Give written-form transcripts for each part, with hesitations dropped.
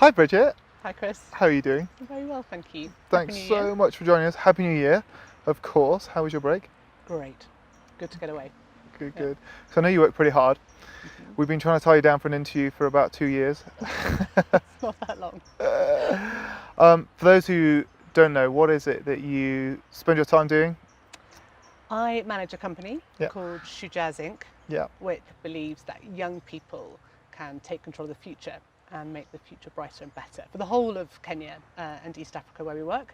Hi Bridget, Hi Chris. how are you doing? I'm very well, thank you. Thanks Happy New Year. so much for joining us. Happy New Year, of course. How was your break? Great. Good to get away. Good, Yeah. good. So I know you work pretty hard. Mhm. We've been trying to tie you down for an interview for about 2 years. It's not that long. For those who don't know, what is it that you spend your time doing? I manage a company Yeah, called Shujaz Inc., yeah, which believes that young people can take control of the future and make the future brighter and better for the whole of Kenya and East Africa where we work.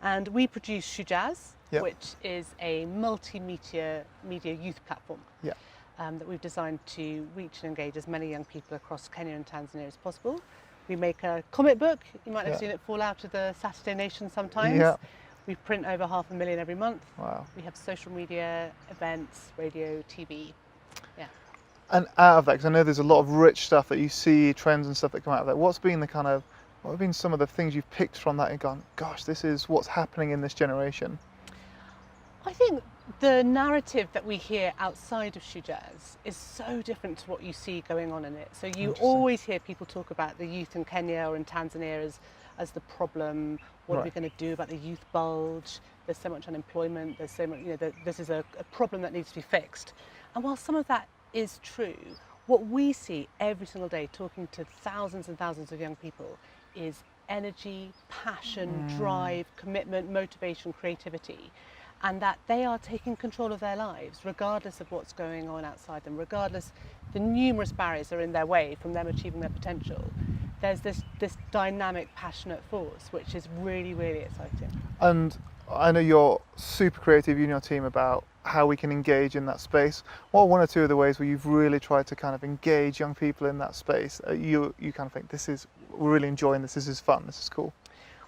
And we produce Shujaz, yeah, which is a multimedia media youth platform yeah. that we've designed to reach and engage as many young people across Kenya and Tanzania as possible. We make a comic book. You might have Yeah. seen it fall out of the Saturday Nation Yeah. sometimes. We print over 500,000 every month. Wow. We have social media, events, radio, TV. Yeah. And out of that, because I know there's a lot of rich stuff that you see, trends and stuff that come out of that. What have been some of the things you've picked from that and gone, gosh, this is what's happening in this generation? I think the narrative that we hear outside of Shujaz is so different to what you see going on in it. So you Interesting. always hear people talk about the youth in Kenya or in Tanzania as the problem. What are we Right. going to do about the youth bulge? There's so much unemployment. There's so much, this is a problem that needs to be fixed. And while some of that is true, what we see every single day talking to thousands and thousands of young people is energy, passion, drive, commitment, motivation, creativity, and that they are taking control of their lives regardless of what's going on outside them, regardless the numerous barriers that are in their way from them achieving their potential. There's this dynamic, passionate force, which is really, really exciting. And I know you're super creative, you and your team, about how we can engage in that space. What are one or two of the ways where you've really tried to kind of engage young people in that space? You kind of think, we're really enjoying this is fun, this is cool.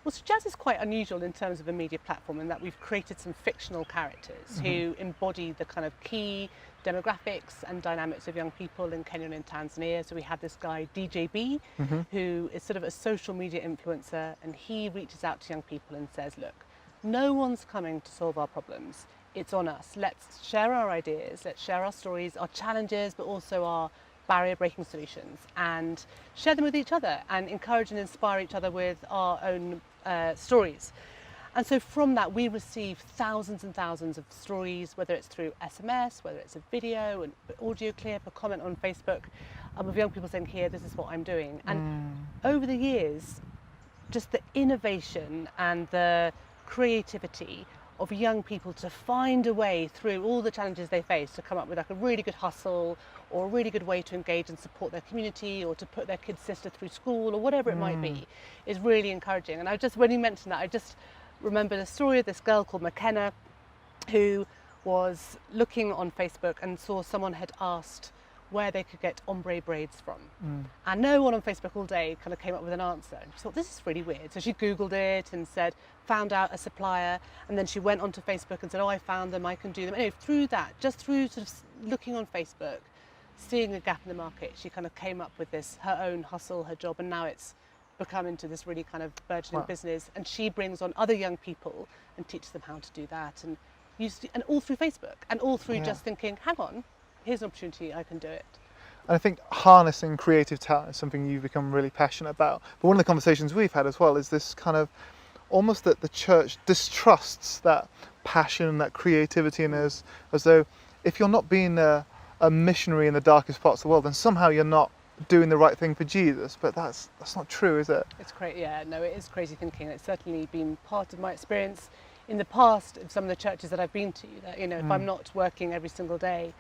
Well, so Jazz is quite unusual in terms of a media platform in that we've created some fictional characters who embody the kind of key demographics and dynamics of young people in Kenya and in Tanzania. So we have this guy, DJB, who is sort of a social media influencer, and he reaches out to young people and says, look, no one's coming to solve our problems. It's on us. Let's share our ideas, let's share our stories, our challenges, but also our barrier breaking solutions, and share them with each other and encourage and inspire each other with our own stories. And so from that we receive thousands and thousands of stories, whether it's through SMS, whether it's a video, an audio clip, a comment on Facebook, of young people saying, here, this is what I'm doing. And over the years, just the innovation and the creativity of young people to find a way through all the challenges they face to come up with like a really good hustle or a really good way to engage and support their community or to put their kid's sister through school or whatever it might be is really encouraging. And when you mentioned that, I just remember the story of this girl called McKenna who was looking on Facebook and saw someone had asked where they could get ombre braids from. And no one on Facebook all day kind of came up with an answer. And she thought, this is really weird. So she Googled it and found out a supplier. And then she went onto Facebook and said, oh, I found them, I can do them. Anyway, through that, just through sort of looking on Facebook, seeing a gap in the market, she kind of came up with her own hustle, her job. And now it's become into this really kind of burgeoning business. And she brings on other young people and teaches them how to do that. And all through Facebook and all through just thinking, hang on, here's an opportunity, I can do it. And I think harnessing creative talent is something you've become really passionate about. But one of the conversations we've had as well is this kind of almost that the church distrusts that passion, that creativity in us, as though if you're not being a missionary in the darkest parts of the world, then somehow you're not doing the right thing for Jesus. But that's not true, is it? It's crazy. Yeah, no, it is crazy thinking. It's certainly been part of my experience in the past of some of the churches that I've been to. That, if I'm not working every single day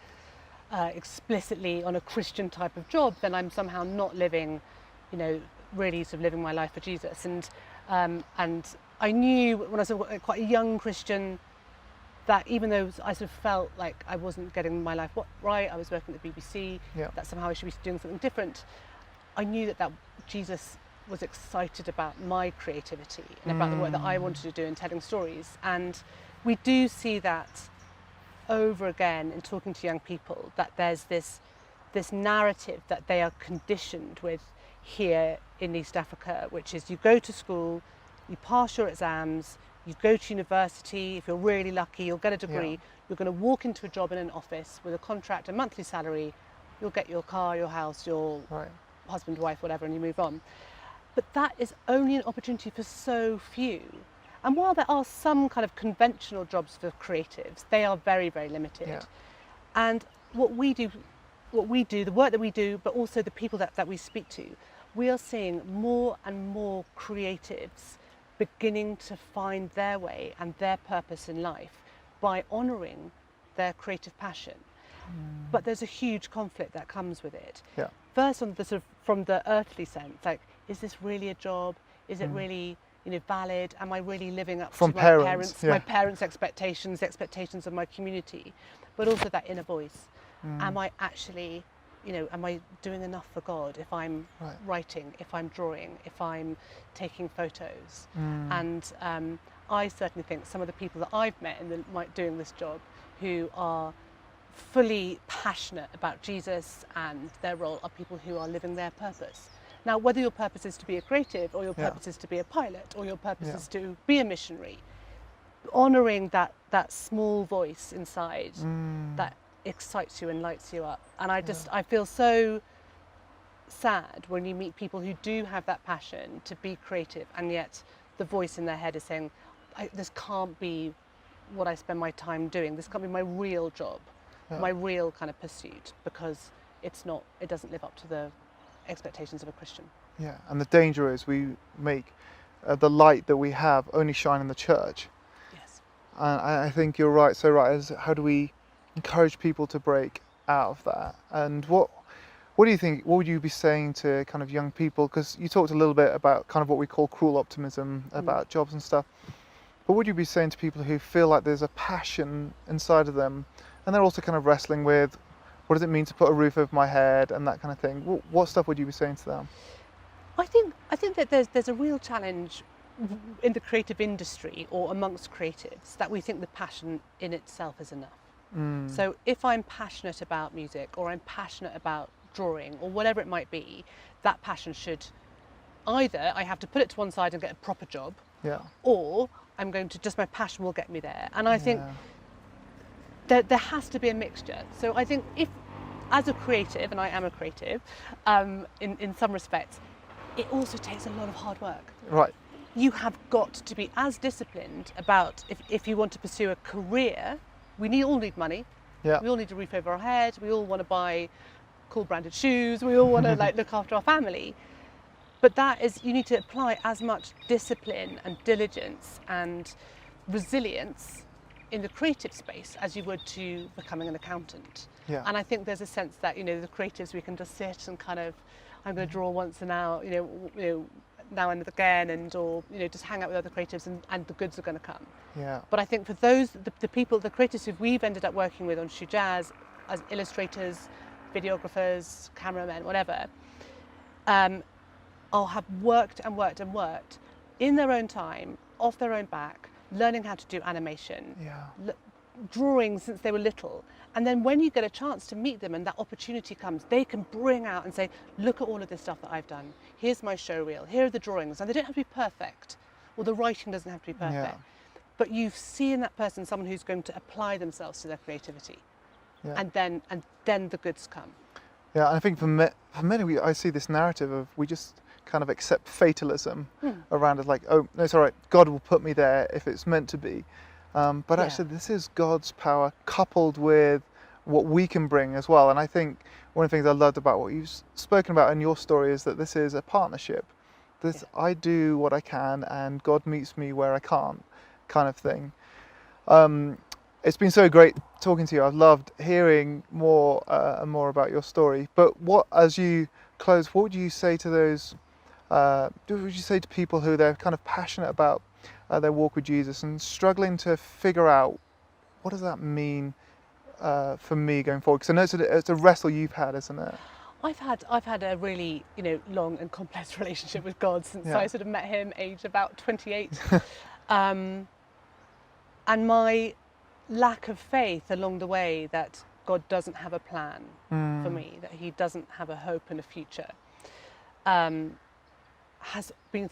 explicitly on a Christian type of job, then I'm somehow not living, really sort of living my life for Jesus. And I knew when I was quite a young Christian that even though I sort of felt like I wasn't getting my life right, I was working at the BBC, that somehow I should be doing something different. I knew that Jesus was excited about my creativity and about the work that I wanted to do in telling stories. And we do see that over again in talking to young people, that there's this narrative that they are conditioned with here in East Africa, which is you go to school, you pass your exams, you go to university, if you're really lucky, you'll get a degree, you're going to walk into a job in an office with a contract, a monthly salary, you'll get your car, your house, your husband, wife, whatever, and you move on. But that is only an opportunity for so few. And while there are some kind of conventional jobs for creatives, they are very, very limited. Yeah. And what we do, the work that we do, but also the people that we speak to, we are seeing more and more creatives beginning to find their way and their purpose in life by honouring their creative passion. But there's a huge conflict that comes with it. Yeah. First, on the sort of from the earthly sense, like, is this really a job? Is it really, valid? Am I really living up From to parents, my parents' expectations, the expectations of my community? But also that inner voice. Am I actually, am I doing enough for God if I'm writing, if I'm drawing, if I'm taking photos? And I certainly think some of the people that I've met doing this job who are fully passionate about Jesus and their role are people who are living their purpose. Now, whether your purpose is to be a creative, or your purpose is to be a pilot, or your purpose is to be a missionary, honouring that small voice inside that excites you and lights you up. And I feel so sad when you meet people who do have that passion to be creative, and yet the voice in their head is saying, this can't be what I spend my time doing. This can't be my real job, my real kind of pursuit, because it doesn't live up to the expectations of a Christian. Yeah, and the danger is we make the light that we have only shine in the church. Yes. And I think you're right, so right, is how do we encourage people to break out of that? And what do you think, what would you be saying to kind of young people? Because you talked a little bit about kind of what we call cruel optimism about jobs and stuff. But what would you be saying to people who feel like there's a passion inside of them, and they're also kind of wrestling with, what does it mean to put a roof over my head and that kind of thing? What stuff would you be saying to them? I think that there's a real challenge in the creative industry or amongst creatives that we think the passion in itself is enough. So if I'm passionate about music, or I'm passionate about drawing, or whatever it might be, that passion should either I have to put it to one side and get a proper job, or I'm going to just, my passion will get me there. And I think there has to be a mixture. So I think if, as a creative, and I am a creative, in some respects, it also takes a lot of hard work. Right. You have got to be as disciplined about, if you want to pursue a career, we all need money. Yeah. We all need a roof over our head. We all want to buy cool branded shoes. We all want to look after our family. But you need to apply as much discipline and diligence and resilience in the creative space as you would to becoming an accountant. Yeah. And I think there's a sense that, the creatives, we can just sit and kind of, I'm going to draw once an hour, now and again, or just hang out with other creatives, and the goods are going to come. Yeah. But I think for those, the people, the creatives who we've ended up working with on Shoe Jazz as illustrators, videographers, cameramen, whatever, have worked and worked and worked in their own time, off their own back, learning how to do animation, drawing since they were little. And then when you get a chance to meet them and that opportunity comes, they can bring out and say, look at all of this stuff that I've done. Here's my show reel. Here are the drawings. And they don't have to be perfect, or the writing doesn't have to be perfect. But you see in that person someone who's going to apply themselves to their creativity. And then the goods come. Yeah, and I think for many, I see this narrative of we just kind of accept fatalism around it, like, oh, no, it's all right, God will put me there if it's meant to be. But actually, this is God's power coupled with what we can bring as well. And I think one of the things I loved about what you've spoken about in your story is that this is a partnership. I do what I can, and God meets me where I can't, kind of thing. It's been so great talking to you. I've loved hearing more and more about your story. But as you close, what would you say to those? What would you say to people who they're kind of passionate about their walk with Jesus and struggling to figure out what does that mean for me going forward? Because I know it's a wrestle you've had, isn't it? I've had a really long and complex relationship with God since I sort of met him, aged about 28, and my lack of faith along the way that God doesn't have a plan for me, that He doesn't have a hope and a future, has been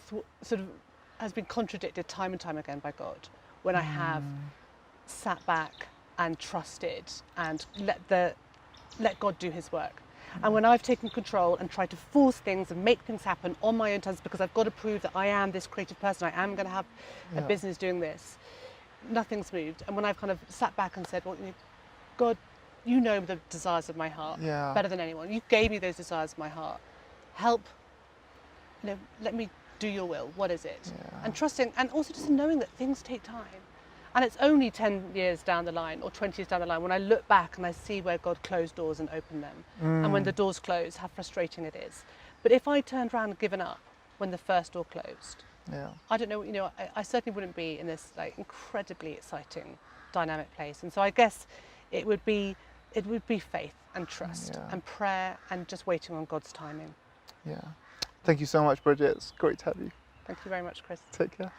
contradicted time and time again by God when I have sat back and trusted and let God do His work. And when I've taken control and tried to force things and make things happen on my own terms because I've got to prove that I am this creative person, I am going to have a business doing this, nothing's moved. And when I've kind of sat back and said, well, God, you know the desires of my heart better than anyone. You gave me those desires of my heart. Help, let me do your will. What is it? And trusting, and also just knowing that things take time. And it's only 10 years down the line or 20 years down the line when I look back and I see where God closed doors and opened them. And when the doors close, how frustrating it is. But if I turned around and given up when the first door closed, I don't know, I certainly wouldn't be in this like incredibly exciting, dynamic place. And so I guess it would be faith and trust and prayer and just waiting on God's timing. Yeah. Thank you so much, Bridget. It's great to have you. Thank you very much, Chris. Take care.